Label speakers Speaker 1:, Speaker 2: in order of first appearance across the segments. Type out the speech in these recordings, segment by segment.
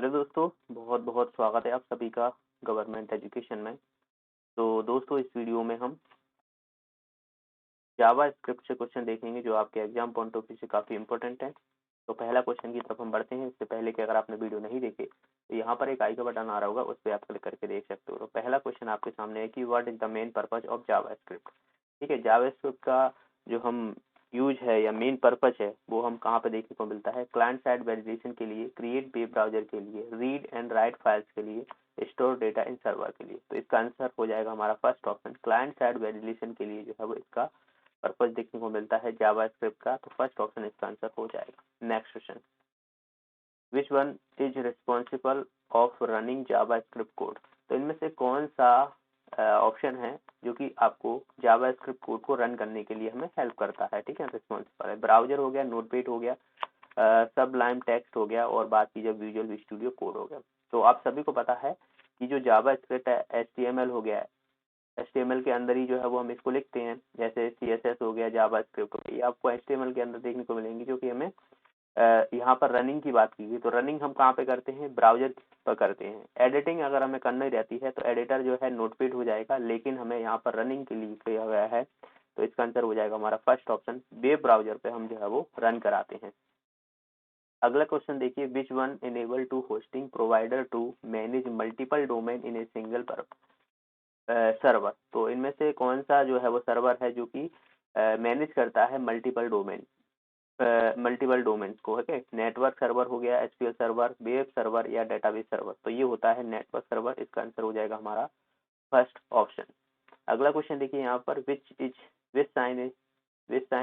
Speaker 1: Hello दोस्तों, बहुत बहुत स्वागत है आप सभी का गवर्नमेंट एजुकेशन में। तो दोस्तों, इस वीडियो में हम जावा स्क्रिप्ट से क्वेश्चन देखेंगे जो आपके एग्जाम पॉइंट ऑफ व्यू से काफ़ी इंपॉर्टेंट है। तो पहला क्वेश्चन की तरफ हम बढ़ते हैं। इससे पहले कि अगर आपने वीडियो नहीं देखे तो यहाँ पर एक आई का बटन आ रहा होगा, उस पर आप क्लिक करके देख सकते हो। तो पहला क्वेश्चन आपके सामने है कि what is the main purpose of Java script. ठीक है, जावा स्क्रिप्ट का जो हम यूज है या मेन पर्पज है वो हम कहाँ पे देखने को मिलता है। क्लाइंट साइड वेरिफिकेशन के लिए, क्रिएट वेब ब्राउजर के लिए, रीड एंड राइट फाइल्स के लिए, स्टोर डेटा इन सर्वर के लिए। तो इसका आंसर हो जाएगा हमारा first option. Client side verification के लिए जो है वो इसका पर्पज देखने को मिलता है जावा स्क्रिप्ट का। तो फर्स्ट ऑप्शन इसका आंसर हो जाएगा। Next question, which one is responsible of running Java script code. तो इनमें से कौन सा ऑप्शन है जो कि आपको जावा स्क्रिप्ट कोड को रन करने के लिए हमें हेल्प करता है। ठीक है, रिस्पॉन्सिबल है। ब्राउजर हो गया, नोटपैड हो गया, सबलाइम टेक्स्ट हो गया और बात कीजिए विजुअल स्टूडियो कोड हो गया। तो आप सभी को पता है कि जो जावा स्क्रिप्ट है HTML हो गया है, HTML के अंदर ही जो है वो हम इसको लिखते हैं। जैसे CSS हो गया, जावा स्क्रिप्ट हो गया, ये आपको HTML के अंदर देखने को मिलेंगी जो कि हमें यहाँ पर रनिंग की बात की गई। तो रनिंग हम कहाँ पे करते हैं, ब्राउजर पर करते हैं। एडिटिंग अगर हमें करनी रहती है तो एडिटर जो है नोटपैड हो जाएगा, लेकिन हमें यहाँ पर रनिंग के लिए किया गया है। तो इसका आंसर हो जाएगा हमारा फर्स्ट ऑप्शन। वेब ब्राउजर पे हम जो है वो रन कराते हैं। अगला क्वेश्चन देखिए, which one enable to hosting provider to manage multiple domain in a single server. तो इनमें से कौन सा जो है वो सर्वर है जो कि मैनेज करता है मल्टीपल डोमेन्स को। है नेटवर्क सर्वर हो गया, SQL सर्वर, वेब सर्वर या डेटाबेस सर्वर। तो ये होता है नेटवर्क सर्वर। इसका आंसर हो जाएगा हमारा फर्स्ट ऑप्शन। अगला क्वेश्चन देखिए यहाँ पर, which sign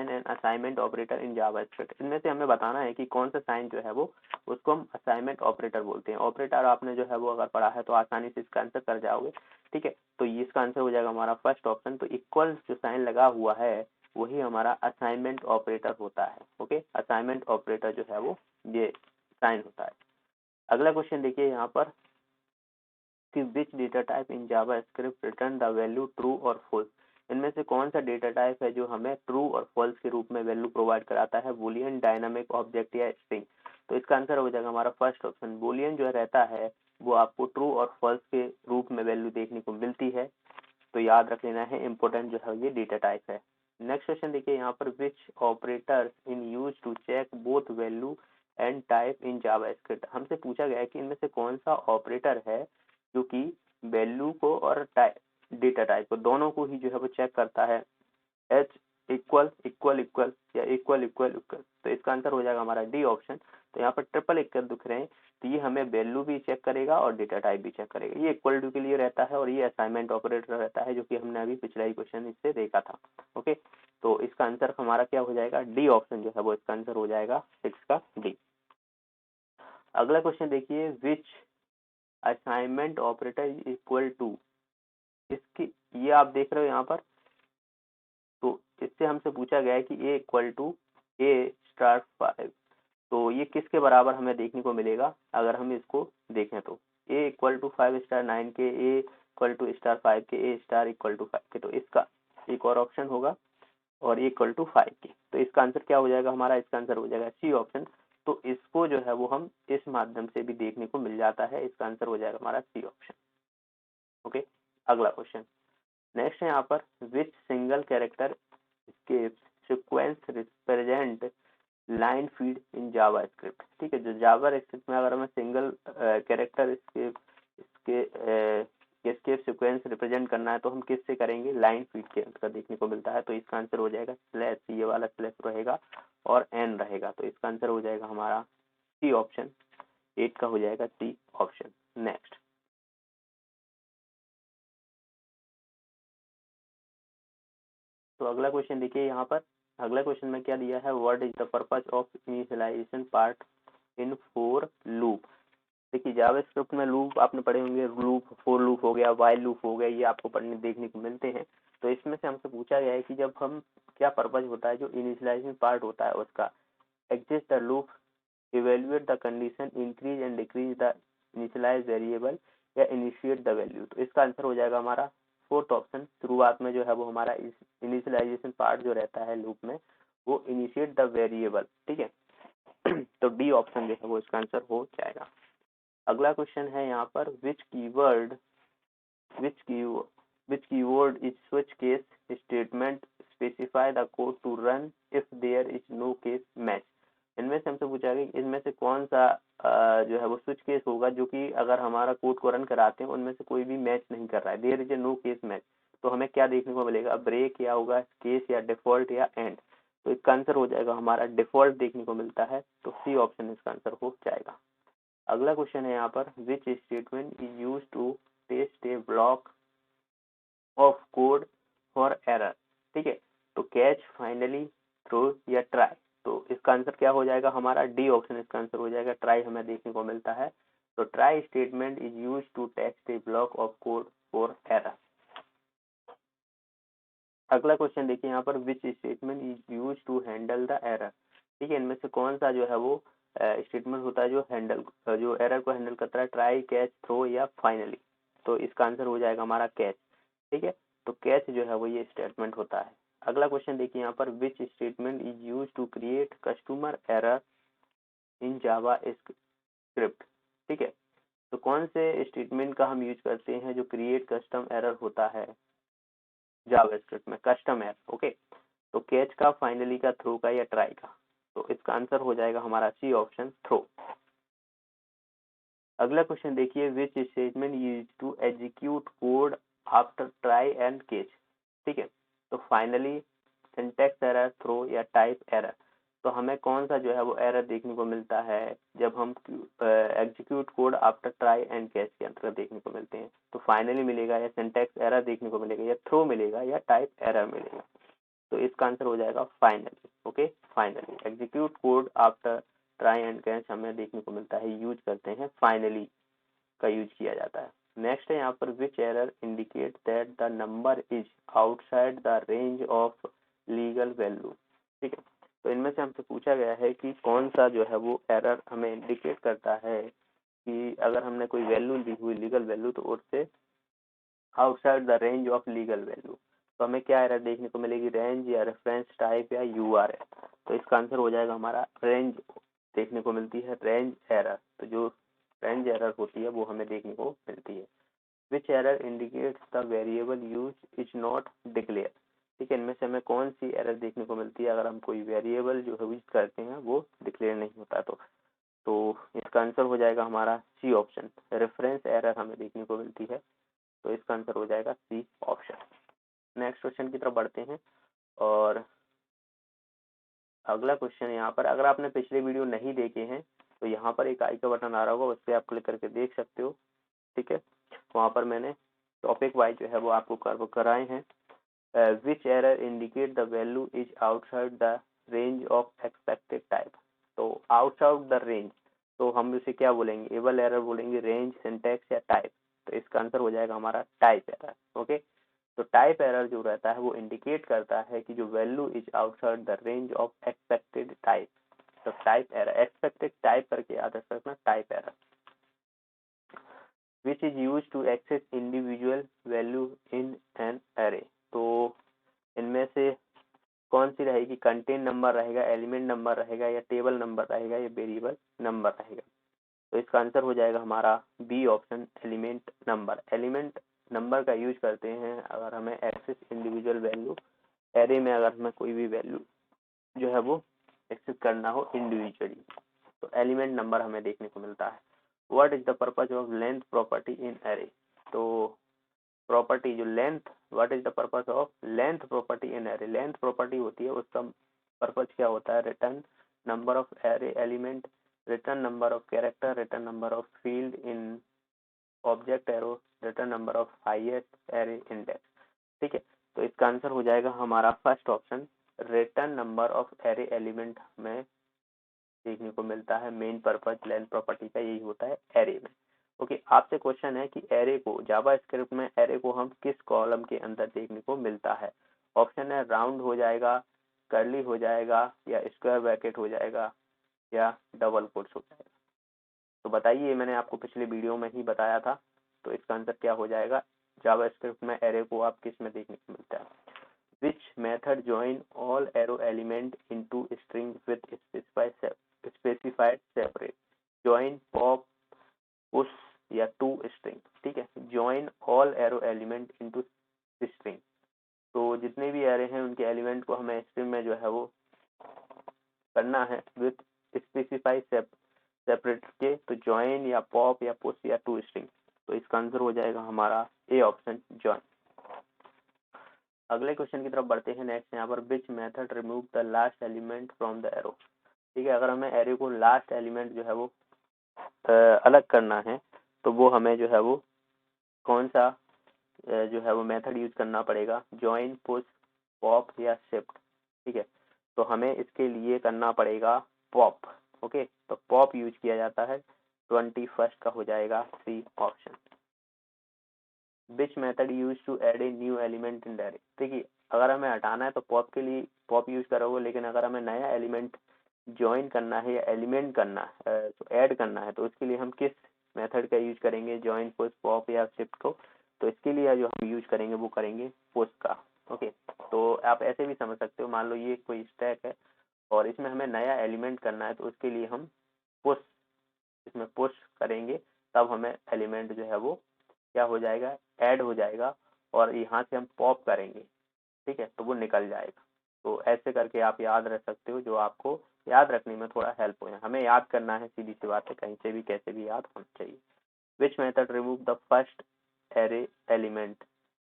Speaker 1: and assignment operator in JavaScript. इनमें से हमें बताना है कि कौन सा साइन जो है वो उसको हम असाइनमेंट ऑपरेटर बोलते हैं। ऑपरेटर आपने जो है वो अगर पढ़ा है तो आसानी से इसका आंसर कर जाओगे। ठीक है, तो इसका आंसर हो जाएगा हमारा फर्स्ट ऑप्शन। तो इक्वल जो साइन लगा हुआ है वही हमारा असाइनमेंट ऑपरेटर होता है। ओके, असाइनमेंट ऑपरेटर जो है वो ये साइन होता है। अगला क्वेश्चन देखिए यहाँ पर कि which data type in Java script return the value true और फॉल्स। इनमें से कौन सा डेटा टाइप है जो हमें ट्रू और फॉल्स के रूप में वैल्यू प्रोवाइड कराता है, बूलियन, डायनामिक, ऑब्जेक्ट या स्ट्रिंग। तो इसका आंसर हो जाएगा हमारा फर्स्ट ऑप्शन। बूलियन जो रहता है वो आपको ट्रू और फॉल्स के रूप में वैल्यू देखने को मिलती है। तो याद रख लेना है, इंपॉर्टेंट जो है ये डेटा टाइप है। नेक्स्ट क्वेश्चन देखिए यहाँ पर, which operators in use to check both value and type in JavaScript. हमसे पूछा गया है कि इनमें से कौन सा ऑपरेटर है जो कि वैल्यू को और डेटा टाइप को दोनों को ही जो है वो चेक करता है। एच इक्वल इक्वल इक्वल या इक्वल इक्वल इक्वल। तो इसका आंसर हो जाएगा हमारा डी ऑप्शन। तो यहाँ पर ट्रिपल इक्वल दिख रहे हैं, तो ये हमें वैल्यू भी चेक करेगा और डेटा टाइप भी चेक करेगा। ये इक्वल टू के लिए रहता है और ये असाइनमेंट ऑपरेटर रहता है, जो कि हमने अभी पिछला ही क्वेश्चन इससे देखा था। ओके, तो इसका आंसर हमारा क्या हो जाएगा, डी ऑप्शन जो है वो इसका आंसर हो जाएगा 6 का डी। अगला क्वेश्चन देखिए, which assignment operator is equal to. इसकी ये आप देख रहे हो यहाँ पर, तो इससे हमसे पूछा गया है कि ए इक्वल टू A*5। तो ये किसके बराबर हमें देखने को मिलेगा अगर हम इसको देखें तो A इक्वल टू 5*9 के, A इक्वल टू *5 के, A स्टार इक्वल टू 5 के। तो इसका एक और ऑप्शन होगा और A इक्वल टू 5 के। तो इसका आंसर क्या हो जाएगा हमारा, इसका आंसर हो जाएगा सी ऑप्शन। तो इसको जो है वो हम इस माध्यम से भी देखने को मिल जाता है। इसका आंसर हो जाएगा हमारा सी ऑप्शन। ओके, अगला क्वेश्चन नेक्स्ट है यहाँ पर, विच single character escapes sequence represent line feed in JavaScript. ठीक है, जो जावा स्क्रिप्ट में अगर हमें single character escape sequence represent करना है तो हम किससे करेंगे, लाइन फीड के अंदर देखने को मिलता है। तो इसका आंसर हो जाएगा स्लैश, ये वाला स्लैश रहेगा और एन रहेगा। तो इसका आंसर हो जाएगा हमारा सी ऑप्शन। 8 का हो जाएगा सी ऑप्शन। नेक्स्ट, तो अगला क्वेश्चन देखिए यहाँ पर। अगला क्वेश्चन में क्या दिया है, what is the purpose of initialisation part in for loop. देखिए जावा स्क्रिप्ट में लूप आपने पढ़े होंगे, लूप, फॉर लूप हो गया, वाइल लूप हो गया, ये आपको पढ़ने देखने को मिलते हैं। तो इसमें से हमसे पूछा गया है कि जब हम क्या पर्पज होता है जो इनिशियलाइजेशन पार्ट होता है उसका, exist the loop, evaluate the condition, increase and decrease the initialise variable या इनिशिएट द वैल्यू। तो इसका आंसर हो जाएगा हमारा फोर्थ ऑप्शन। शुरुआत में जो है वो हमारा इनिशियलाइजेशन पार्ट जो रहता है लूप में वो इनिशिएट द वेरिएबल। ठीक है, तो डी ऑप्शन जो है वो इसका आंसर हो जाएगा। अगला क्वेश्चन है यहाँ पर which keyword is switch case statement specify the code to run if there is no case match। इनमें से हमसे पूछा गया कि इनमें से कौन सा जो है वो स्विच केस होगा जो कि अगर हमारा कोड को रन कराते हैं उनमें से कोई भी मैच नहीं कर रहा है, there is a no case match. तो हमें क्या देखने को मिलेगा, ब्रेक या होगा केस या डिफॉल्ट या एंड। तो इसका आंसर हो जाएगा हमारा डिफॉल्ट देखने को मिलता है, तो सी ऑप्शन इसका आंसर हो जाएगा। अगला क्वेश्चन है यहाँ पर which statement is use to test a block of code for error. ठीक है, तो कैच, फाइनली, थ्रो या ट्राई। तो इसका आंसर क्या हो जाएगा हमारा, डी ऑप्शन इसका आंसर हो जाएगा, ट्राई हमें देखने को मिलता है। तो try statement is use to test a block of code for error. अगला क्वेश्चन देखिए यहाँ पर which statement is use to handle the error. ठीक है, इनमें से कौन सा जो है वो स्टेटमेंट होता है जो एरर को हैंडल करता है, ट्राई, कैच, थ्रो या फाइनली। तो इसका आंसर हो जाएगा हमारा कैच। ठीक है, तो कैच जो है वो ये स्टेटमेंट होता है। अगला क्वेश्चन देखिए यहाँ पर which statement is use to create customer error in JavaScript. ठीक है, तो कौन से स्टेटमेंट का हम यूज करते हैं जो क्रिएट कस्टम एरर होता है जावास्क्रिप्ट में, कस्टम एरर। ओके, तो कैच का, फाइनली का, थ्रो का या ट्राई का। तो इसका आंसर हो जाएगा हमारा सी ऑप्शन, थ्रो। अगला क्वेश्चन देखिए which statement use to execute code after try and catch. ठीक है, तो फाइनली, सिंटैक्स एरर, थ्रो या टाइप एरर। तो हमें कौन सा जो है वो एरर देखने को मिलता है जब हम execute code after try and catch के अंतर्गत देखने को मिलते हैं। तो फाइनली मिलेगा या सिंटैक्स एरर देखने को मिलेगा या थ्रो मिलेगा या टाइप एरर मिलेगा। तो इसका आंसर हो जाएगा finally. Okay, finally execute code after try and catch हमें देखने को मिलता है, यूज करते हैं, फाइनली का यूज किया जाता है। नेक्स्ट है यहाँ पर which error indicate that the number is outside the range of legal value. ठीक है, तो इनमें से हमसे पूछा गया है कि कौन सा जो है वो एरर हमें इंडिकेट करता है कि अगर हमने कोई वैल्यू दी हुई लीगल वैल्यू तो उससे outside the range of legal value. तो हमें क्या एरर देखने को मिलेगी, रेंज या रेफरेंस टाइप या यूआरएल। तो इसका आंसर हो जाएगा हमारा रेंज देखने को मिलती है, रेंज एरर। तो जो रेंज एरर होती है वो हमें देखने को मिलती है। Which error indicates the variable use is not declare. ठीक है, इनमें से हमें कौन सी एरर देखने को मिलती है अगर हम कोई वेरिएबल जो है यूज करते हैं वो डिक्लेयर नहीं होता। तो इसका आंसर हो जाएगा हमारा सी ऑप्शन, रेफरेंस एरर हमें देखने को मिलती है। तो इसका आंसर हो जाएगा सी ऑप्शन। नेक्स्ट क्वेश्चन की तरफ बढ़ते हैं और अगला क्वेश्चन यहाँ पर, अगर आपने पिछले वीडियो नहीं देखे हैं तो यहाँ पर एक आई का बटन आ रहा होगा, उस पर आप क्लिक करके देख सकते हो। ठीक है, वहाँ पर मैंने टॉपिक वाइज जो है वो आपको कवर कराए हैं। Which error indicate the value is outside the range of expected type. तो आउटसाइड द रेंज, तो हम इसे क्या बोलेंगे, एबल एरर बोलेंगे, रेंज, सिंटैक्स या टाइप। तो इसका आंसर हो जाएगा हमारा टाइप एरर। ओके, तो टाइप एरर जो रहता है वो इंडिकेट करता है कि जो value is outside the range of expected type. तो टाइप एरर, एक्सपेक्टेड टाइप करके याद रखना, type error. Which is use to access individual value in an array. तो इनमें से कौन सी रहेगी, कंटेंट नंबर रहेगा, एलिमेंट नंबर रहेगा या टेबल नंबर रहेगा या वेरिएबल नंबर रहेगा। तो इसका आंसर हो जाएगा हमारा B option, element number. Element number का यूज करते हैं अगर हमें एक्सेस इंडिविजुअल वैल्यू, एरे में अगर हमें कोई भी वैल्यू जो है वो एक्सेस करना हो इंडिविजुअली, तो एलिमेंट नंबर हमें देखने को मिलता है। What is the purpose of length property in array. तो प्रॉपर्टी जो length, what is the purpose of length property in array, length property होती है उसका पर्पज क्या होता है, return number of array element, return number of character, return number of field in object arrow, return number of highest array index. ठीक है, तो इसका आंसर हो जाएगा हमारा first option, return number of array element में देखने को मिलता है। मेन पर्पज लेंथ प्रॉपर्टी का यही होता है एरे में। ओके, आपसे क्वेश्चन है कि एरे को, जावा स्क्रिप्ट में एरे को हम किस कॉलम के अंदर देखने को मिलता है। ऑप्शन है राउंड हो जाएगा, कर्ली हो जाएगा या स्क्वायर ब्रैकेट हो जाएगा या डबल कोट्स हो जाएगा। तो बताइए, मैंने आपको पिछले वीडियो में ही बताया था। तो इसका आंसर क्या हो जाएगा, जावा स्क्रिप्ट में एरे को आप किस में देखने को मिलता है। Which method join all arrow element into string with specified separate? Join, pop, stream में जो है वो करना है विथ स्पेसिफाई सेपरेट के, तो ज्वाइन या पॉप या पुश या टू स्ट्रिंग। तो इसका आंसर हो जाएगा हमारा ए ऑप्शन ज्वाइन। अगले क्वेश्चन की तरफ बढ़ते हैं। नेक्स्ट यहाँ पर which method remove the last element from the arrow. ठीक है, अगर हमें एरो को लास्ट एलिमेंट जो है वो अलग करना है तो वो हमें जो है वो कौन सा जो है वो मेथड यूज करना पड़ेगा, ज्वाइन, पुश, पॉप या शिफ्ट। ठीक है, तो हमें इसके लिए करना पड़ेगा पॉप। ओके, तो पॉप यूज किया जाता है। 21 का हो जाएगा C option. Which method use to add a new element in direct. देखिए, अगर हमें हटाना है तो पॉप के लिए पॉप यूज करोगे, लेकिन अगर हमें नया एलिमेंट ज्वाइन करना है या एलिमेंट करना है तो ऐड करना है, तो उसके लिए हम किस मेथड का यूज करेंगे, ज्वाइन, पुश, पॉप या शिफ्ट को। तो इसके लिए जो हम यूज करेंगे वो करेंगे पुश का। ओके, तो आप ऐसे भी समझ सकते हो, मान लो ये कोई स्टैक है और इसमें हमें नया एलिमेंट करना है, तो उसके लिए हम पुश, इसमें पुश करेंगे, तब हमें एलिमेंट जो है वो क्या हो जाएगा, ऐड हो जाएगा, और यहाँ से हम पॉप करेंगे, ठीक है, तो वो निकल जाएगा। तो ऐसे करके आप याद रख सकते हो, जो आपको याद रखने में थोड़ा हेल्प हो। हमें याद करना है, सीधी सी बात है, कहीं से भी कैसे भी याद होना चाहिए। Which method remove the first array element.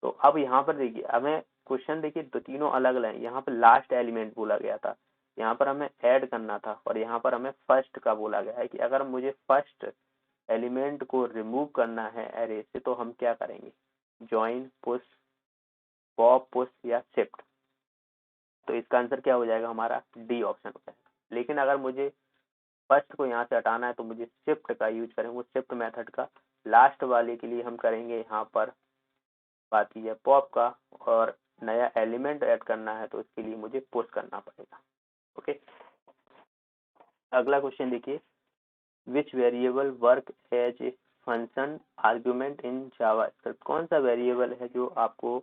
Speaker 1: तो अब यहाँ पर देखिए, हमें क्वेश्चन देखिए दो तीनों अलग अलग, यहाँ पर लास्ट एलिमेंट बोला गया था, यहाँ पर हमें ऐड करना था, और यहाँ पर हमें फर्स्ट का बोला गया है कि अगर मुझे फर्स्ट एलिमेंट को रिमूव करना है एरे से तो हम क्या करेंगे, ज्वाइन, पुश, पॉप, पुश या शिफ्ट। तो इसका आंसर क्या हो जाएगा हमारा, डी ऑप्शन हो जाएगा। लेकिन अगर मुझे फर्स्ट को यहाँ से हटाना है तो मुझे शिफ्ट का यूज करेंगे, वो शिफ्ट मेथड का लास्ट वाले के लिए हम करेंगे यहाँ पर बात की है पॉप का, और नया एलिमेंट ऐड करना है तो उसके लिए मुझे पुश करना पड़ेगा। ओके, अगला क्वेश्चन देखिए, which variable work as a function argument in JavaScript. कौन सा वेरिएबल है जो आपको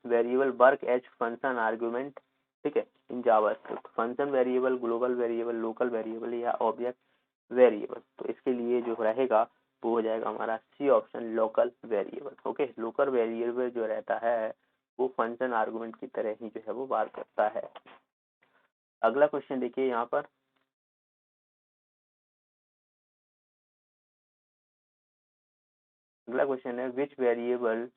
Speaker 1: variable work as function argument, ठीक है, in JavaScript. Function variable, global variable, local variable या ऑब्जेक्ट वेरिएबल। तो इसके लिए जो रहेगा वो हो जाएगा हमारा C option, local variable. Okay, local variable जो रहता है वो फंक्शन आर्गुमेंट की तरह ही जो है वो बात करता है। अगला क्वेश्चन देखिए यहाँ पर, अगला क्वेश्चन है which variable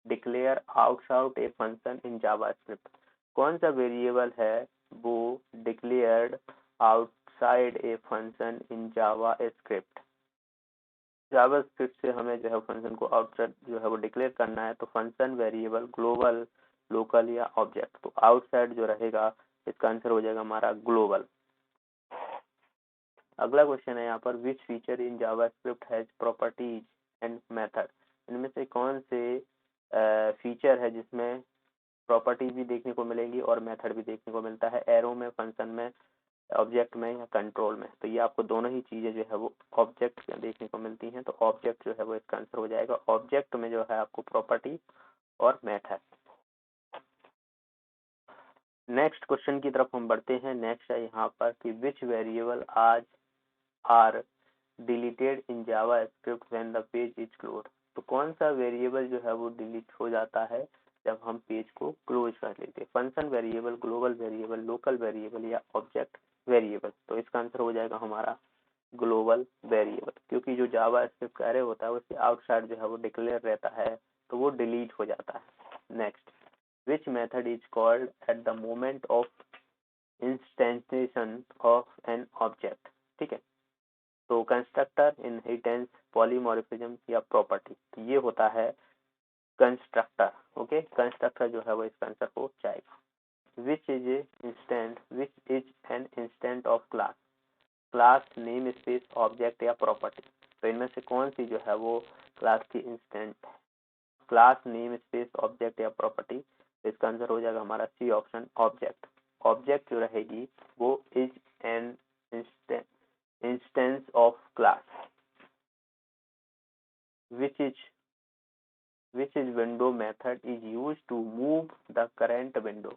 Speaker 1: declare out a function in JavaScript. कौन सा वेरिएबल है वो declared outside a function in JavaScript. JavaScript से हमें जो है फंक्शन को आउटसाइड जो है वो डिक्लेयर करना है, तो फंक्शन, वेरिएबल, ग्लोबल, लोकल या ऑब्जेक्ट। तो आउटसाइड जो रहेगा इसका आंसर हो जाएगा हमारा ग्लोबल। अगला क्वेश्चन है यहाँ पर, which feature in JavaScript has properties and method. इनमें से कौन से फीचर है जिसमें प्रॉपर्टी भी देखने को मिलेंगी और मेथड भी देखने को मिलता है, एरो में, फंक्शन में, ऑब्जेक्ट में या कंट्रोल में। तो ये आपको दोनों ही चीजें जो है वो ऑब्जेक्ट में देखने को मिलती हैं। तो ऑब्जेक्ट जो है वो इसका आंसर हो जाएगा। ऑब्जेक्ट में जो है आपको प्रॉपर्टी और मेथड। नेक्स्ट क्वेश्चन की तरफ हम बढ़ते हैं। नेक्स्ट है यहाँ पर कि विच वेरिएबल आज are deleted in JavaScript when the page is close. तो कौन सा वेरिएबल जो है वो डिलीट हो जाता है जब हम पेज को क्लोज कर लेते हैं, function variable, global variable, local variable या ऑब्जेक्ट वेरिएबल। तो इसका आंसर हो जाएगा हमारा ग्लोबल वेरिएबल, क्योंकि जो जावास्क्रिप्ट का एरे होता है उसके आउटसाइड जो है वो डिक्लेयर रहता है तो वो डिलीट हो जाता है। Next, which method is called at the moment of instantiation of an object। ठीक है, तो कंस्ट्रक्टर, इनहेरिटेंस, पॉलीमॉर्फिज्म या प्रॉपर्टी। तो ये होता है कंस्ट्रक्टर। ओके, कंस्ट्रक्टर जो है वो इसका आंसर हो जाएगा। Which is a instant, which is an instant of class, class, name space, object या प्रॉपर्टी। तो इनमें से कौन सी जो है वो क्लास की इंस्टेंट है, क्लास, नेम स्पेस, ऑब्जेक्ट या प्रॉपर्टी। इसका आंसर हो जाएगा हमारा सी ऑप्शन, ऑब्जेक्ट। ऑब्जेक्ट जो रहेगी वो is an instance of class. which is window method is used to move the current window।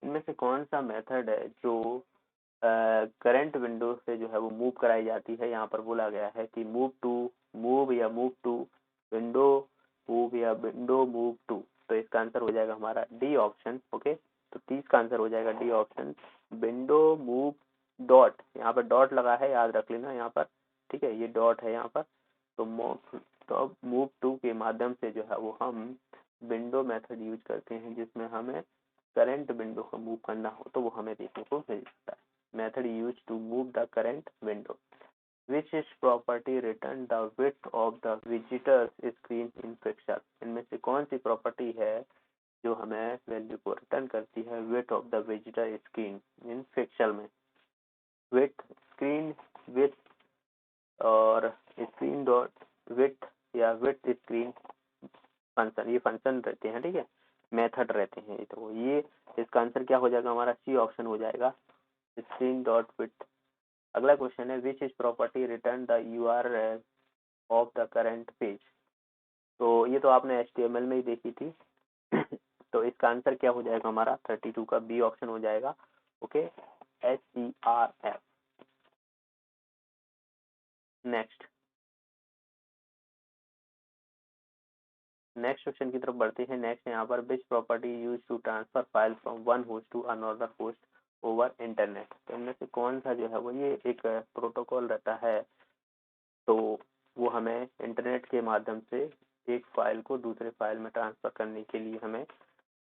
Speaker 1: इनमें से कौन सा मेथड है जो करंट विंडो से जो है वो मूव कराई जाती है। यहाँ पर बोला गया है कि मूव टू, मूव या मूव टू, विंडो मूव या विंडो मूव टू। तो इसका आंसर हो जाएगा हमारा डी ऑप्शन। ओके, आंसर हो जाएगा D option, window move dot, यहाँ पर डॉट लगा है, याद रख लेना यहाँ पर, ठीक है, ये डॉट है यहाँ पर। तो मूव टू के माध्यम से जो है वो हम विंडो मेथड यूज करते हैं, जिसमें हमें करंट विंडो को मूव करना हो तो वो हमें देखने को मिल जाता है। Method use to move the current window, which is property return the width of the visitor's screen in pixel। इनमें से कौन सी प्रॉपर्टी है जो हमें वैल्यू को रिटर्न करती है width of the visitor screen in pixel में। width स्क्रीन width और स्क्रीन डॉट width या width स्क्रीन फंक्शन, ये फंक्शन रहते हैं, ठीक है, मेथड रहते हैं। तो ये इसका आंसर क्या हो जाएगा हमारा, सी ऑप्शन हो जाएगा, स्क्रीन डॉट width। अगला क्वेश्चन है which is property return the URL of the current page. तो ये तो आपने HTML में ही देखी थी तो इसका आंसर क्या हो जाएगा हमारा 32 का बी ऑप्शन हो जाएगा। Okay, HERF। नेक्स्ट क्वेश्चन की तरफ बढ़ते हैं। नेक्स्ट यहाँ पर which property use to transfer file from one host to another host over internet. तो इनमें से कौन सा जो है वो ये एक प्रोटोकॉल रहता है, तो वो हमें इंटरनेट के माध्यम से एक फाइल को दूसरे फाइल में ट्रांसफर करने के लिए हमें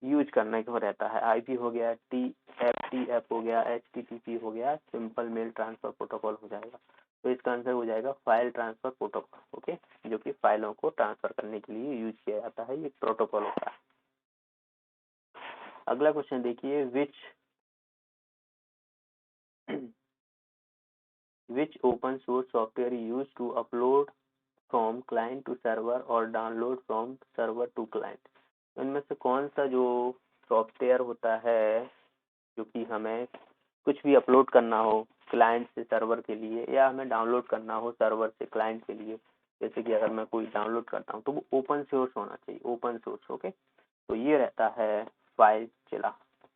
Speaker 1: यूज करने को रहता है। IP हो गया, TFTP हो गया, HTTP हो गया, सिंपल मेल ट्रांसफर प्रोटोकॉल हो जाएगा। तो इसका आंसर हो जाएगा फाइल ट्रांसफर प्रोटोकॉल। ओके, जो कि फाइलों को ट्रांसफर करने के लिए यूज किया जाता है, ये प्रोटोकॉल होता है। अगला क्वेश्चन देखिए, which open source software use to upload from client to server और download from server to client. इनमें से कौन सा जो सॉफ्टवेयर होता है जो कि हमें कुछ भी अपलोड करना हो क्लाइंट से सर्वर के लिए, या हमें डाउनलोड करना हो सर्वर से क्लाइंट के लिए, जैसे कि अगर मैं कोई डाउनलोड करता हूँ तो वो ओपन सोर्स होना चाहिए, ओपन सोर्स। ओके, तो ये रहता है फाइलचिला।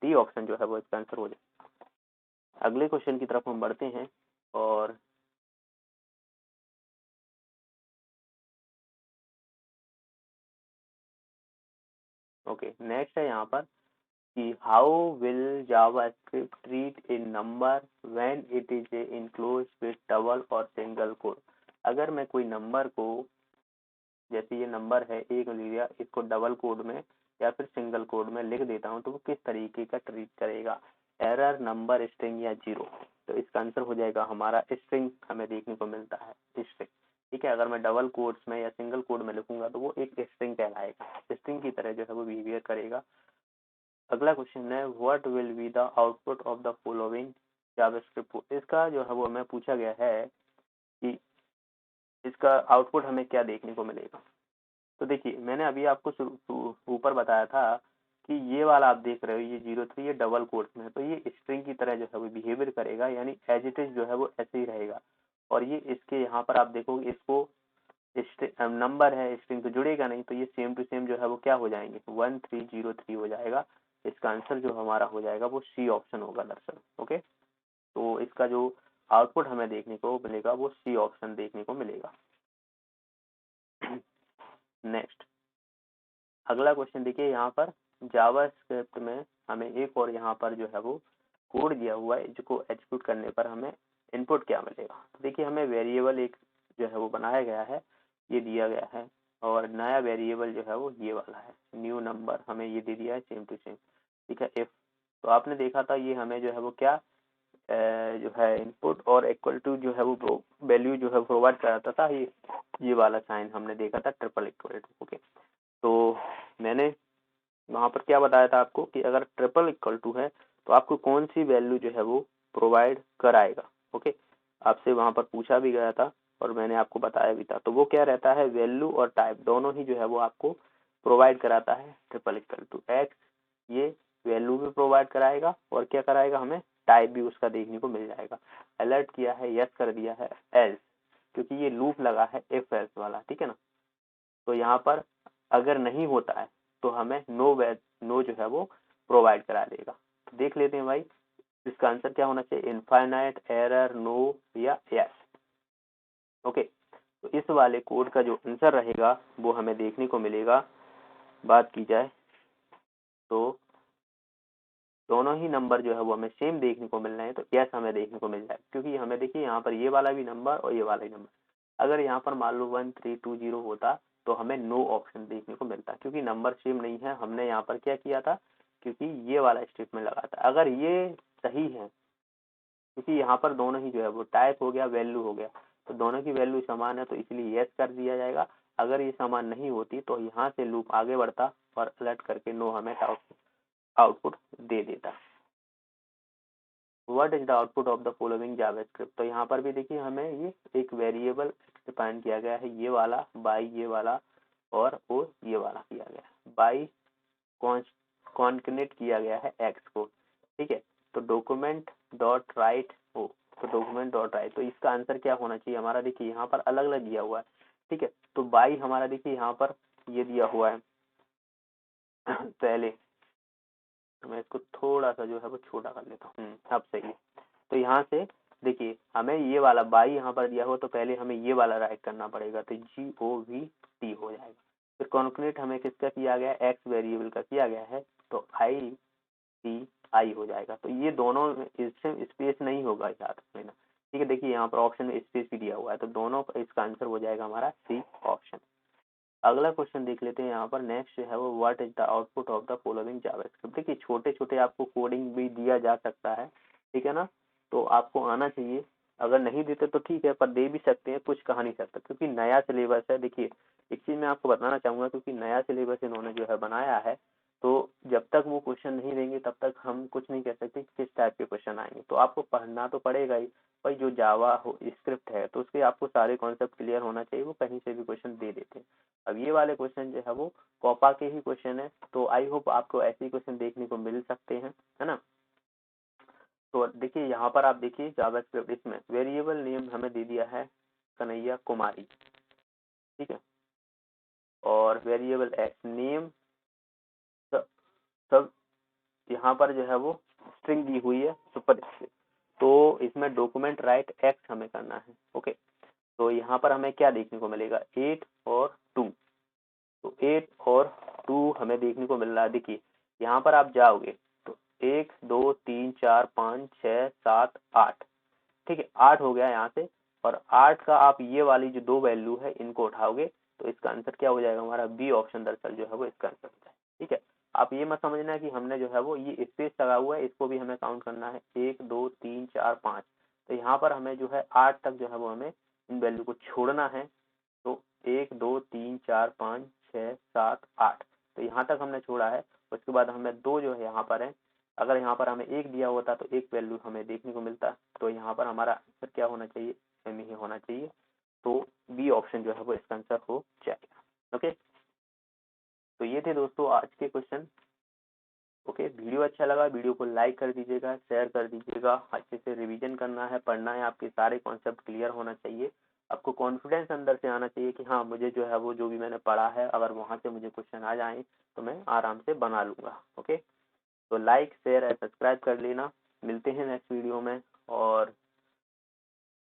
Speaker 1: डी ऑप्शन जो है वो इसका आंसर हो जाएगा। अगले क्वेश्चन की तरफ हम बढ़ते हैं और ओके, नेक्स्ट है यहाँ पर कि how will JavaScript treat a number when it is enclosed with double और सिंगल कोड। अगर मैं कोई नंबर को, जैसे ये नंबर है एक लिया, इसको डबल कोड में या फिर सिंगल कोड में लिख देता हूँ तो वो किस तरीके का ट्रीट करेगा, एरर, नंबर, स्ट्रिंग या जीरो। तो इसका आंसर हो जाएगा हमारा स्ट्रिंग, हमें देखने को मिलता है स्ट्रिंग। ठीक है, अगर मैं डबल कोड्स में या सिंगल कोड में लिखूंगा तो वो एक स्ट्रिंग कहलाएगा, स्ट्रिंग की तरह जो है वो बिहेवियर करेगा। अगला क्वेश्चन है what will be the output of the following JavaScript. इसका जो है वो हमें पूछा गया है कि इसका आउटपुट हमें क्या देखने को मिलेगा। तो देखिए, मैंने अभी आपको ऊपर बताया था कि ये वाला आप देख रहे हो, ये 03 ये डबल कोट्स में है, तो ये स्ट्रिंग की तरह जो है वो बिहेवियर करेगा, यानी एज इट इज जो है वो ऐसे ही रहेगा। और ये इसके यहाँ पर आप देखोगे, इसको नंबर है, स्ट्रिंग तो जुड़ेगा नहीं, तो ये सेम टू सेम जो है वो क्या हो जाएंगे, 1303 हो जाएगा। इसका आंसर जो हमारा हो जाएगा वो सी ऑप्शन होगा दरअसल। ओके, तो इसका जो आउटपुट हमें देखने को मिलेगा वो सी ऑप्शन देखने को मिलेगा। नेक्स्ट अगला क्वेश्चन देखिए, यहाँ पर जावास्क्रिप्ट में हमें एक और यहाँ पर जो है वो कोड दिया हुआ है, जिसको एग्जीक्यूट करने पर हमें इनपुट क्या मिलेगा। तो देखिए, हमें वेरिएबल एक जो है वो बनाया गया है, ये दिया गया है, और नया वेरिएबल जो है वो ये वाला है, न्यू नंबर हमें ये दे दिया है सेम टू सेम। ठीक है, इफ तो आपने देखा था ये हमें जो है वो क्या जो है इनपुट और इक्वल टू जो है वो वैल्यू जो है प्रोवाइड कराता था, ये वाला साइन हमने देखा था, ट्रिपल इक्वल टू। ओके, तो मैंने वहाँ पर क्या बताया था आपको कि अगर ट्रिपल इक्वल टू है तो आपको कौन सी वैल्यू जो है वो प्रोवाइड कराएगा। ओके, आपसे वहाँ पर पूछा भी गया था और मैंने आपको बताया भी था। तो वो क्या रहता है, वैल्यू और टाइप दोनों ही जो है वो आपको प्रोवाइड कराता है ट्रिपल इक्वल टू एक्स। ये वैल्यू भी प्रोवाइड कराएगा और क्या कराएगा, हमें टाइप भी उसका देखने को मिल जाएगा। अलर्ट किया है, यस कर दिया है, एल्स, क्योंकि ये लूप लगा है इफ एल्स वाला। ठीक है ना, तो यहाँ पर अगर नहीं होता है तो हमें नो जो है वो प्रोवाइड करा देगा। तो देख लेते हैं भाई, इसका आंसर क्या होना चाहिए, इनफाइनाइट, एरर, नो या यस। ओके, तो इस वाले कोड का जो आंसर रहेगा वो हमें देखने को मिलेगा। बात की जाए तो दोनों ही नंबर जो है वो हमें सेम देखने को मिल रहे हैं तो यस हमें देखने को मिल जाए, क्योंकि हमें देखिए यहाँ पर ये वाला भी नंबर और ये वाला ही नंबर, अगर यहाँ पर मान लो 1320 होता तो हमें नो ऑप्शन देखने को मिलता, क्योंकि नंबर सेम नहीं है। हमने यहाँ पर क्या किया था, क्योंकि ये वाला स्टेटमेंट लगा था। अगर ये सही है, क्योंकि यहाँ पर दोनों ही जो है वो टाइप हो गया, वैल्यू हो गया, तो दोनों की वैल्यू समान है तो इसलिए यस कर दिया जाएगा। अगर ये समान नहीं होती तो यहाँ से लूप आगे बढ़ता और अलर्ट करके नो हमें आउटपुट दे देता। What is the output of the following JavaScript, तो यहाँ पर भी देखिए हमें ये एक वेरिएबल डिफाइन किया गया है, ये वाला बाई ये वाला और वो ये वाला किया गया है, बाई कॉन्केनेट किया गया है एक्स को, ठीक है। तो डॉक्यूमेंट डॉट राइट हो, तो डॉक्यूमेंट डॉट राइट, तो इसका आंसर क्या होना चाहिए हमारा, देखिए यहाँ पर अलग अलग दिया हुआ है, ठीक है। तो बाई हमारा देखिए यहाँ पर ये दिया हुआ है पहले मैं इसको थोड़ा सा जो है वो छोटा कर लेता हूँ, अब सही है। तो यहाँ से देखिए हमें ये वाला बाई यहाँ पर दिया हुआ, तो पहले हमें ये वाला राइट करना पड़ेगा, तो GOVT हो जाएगा। फिर कॉन्क्रीट हमें किसका किया गया, एक्स वेरिएबल का किया गया है, तो ICI हो जाएगा। तो ये दोनों इसमें स्पेस नहीं होगा, याद रखना, ठीक है। देखिए यहाँ पर ऑप्शन में स्पेस भी दिया हुआ है, तो दोनों इसका आंसर हो जाएगा हमारा सी ऑप्शन। अगला क्वेश्चन देख लेते हैं यहाँ पर। नेक्स्ट है वो what is the output of the following JavaScript. देखिए छोटे छोटे आपको कोडिंग भी दिया जा सकता है, ठीक है ना, तो आपको आना चाहिए। अगर नहीं देते तो ठीक है, पर दे भी सकते हैं, कुछ कहा नहीं सकता, क्योंकि नया सिलेबस है। देखिए एक चीज मैं आपको बताना चाहूंगा, क्योंकि नया सिलेबस इन्होंने जो है बनाया है, तो जब तक वो क्वेश्चन नहीं देंगे तब तक हम कुछ नहीं कह सकते किस टाइप के क्वेश्चन आएंगे। तो आपको पढ़ना तो पड़ेगा ही भाई, जो जावा स्क्रिप्ट है तो उसके आपको सारे कॉन्सेप्ट क्लियर होना चाहिए, वो कहीं से भी क्वेश्चन दे देते हैं। अब ये वाले क्वेश्चन जो है वो कॉपा के ही क्वेश्चन है, तो आई होप आपको ऐसे ही क्वेश्चन देखने को मिल सकते हैं, है ना। तो देखिए यहाँ पर आप देखिए जावास्क्रिप्ट, इसमें वेरिएबल नेम हमें दे दिया है कन्हैया कुमारी, ठीक है, और वेरिएबल एक्स नेम सब यहाँ पर जो है वो स्ट्रिंग दी हुई है सुपर स्क्रिप्ट। तो इसमें डॉक्यूमेंट राइट एक्स हमें करना है, ओके। तो यहाँ पर हमें क्या देखने को मिलेगा, 8 और 2, तो 8 और 2 हमें देखने को मिल रहा है। देखिए यहाँ पर आप जाओगे तो 1 2 3 4 5 6 7 8, ठीक है, 8 हो गया यहाँ से, और 8 का आप ये वाली जो दो वैल्यू है इनको उठाओगे तो इसका आंसर क्या हो जाएगा हमारा, बी ऑप्शन दरअसल जो है वो इसका आंसर हो जाएगा, ठीक है। आप ये मत समझना कि हमने जो है वो ये स्पेस लगा हुआ है, इसको भी हमें काउंट करना है, 1 2 3 4 5, तो यहाँ पर हमें जो है 8 तक जो है वो हमें इन वैल्यू को छोड़ना है। तो 1 2 3 4 5 6 7 8, तो यहाँ तक हमने छोड़ा है। उसके बाद हमें दो जो है यहाँ पर है, अगर यहाँ पर हमें एक दिया होता तो एक वैल्यू हमें देखने को मिलता, तो यहाँ पर हमारा आंसर क्या होना चाहिए, सेम ही होना चाहिए, तो बी ऑप्शन जो है वो इसका आंसर हो जाएगा, ओके। तो ये थे दोस्तों आज के क्वेश्चन, ओके। वीडियो अच्छा लगा वीडियो को लाइक कर दीजिएगा, शेयर कर दीजिएगा, अच्छे से रिवीजन करना है, पढ़ना है, आपके सारे कॉन्सेप्ट क्लियर होना चाहिए, आपको कॉन्फिडेंस अंदर से आना चाहिए कि हाँ मुझे जो है वो जो भी मैंने पढ़ा है अगर वहाँ से मुझे क्वेश्चन आ जाए तो मैं आराम से बना लूँगा, ओके। तो लाइक शेयर एंड सब्सक्राइब कर लेना। मिलते हैं नेक्स्ट वीडियो में, और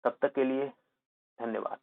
Speaker 1: तब तक के लिए धन्यवाद।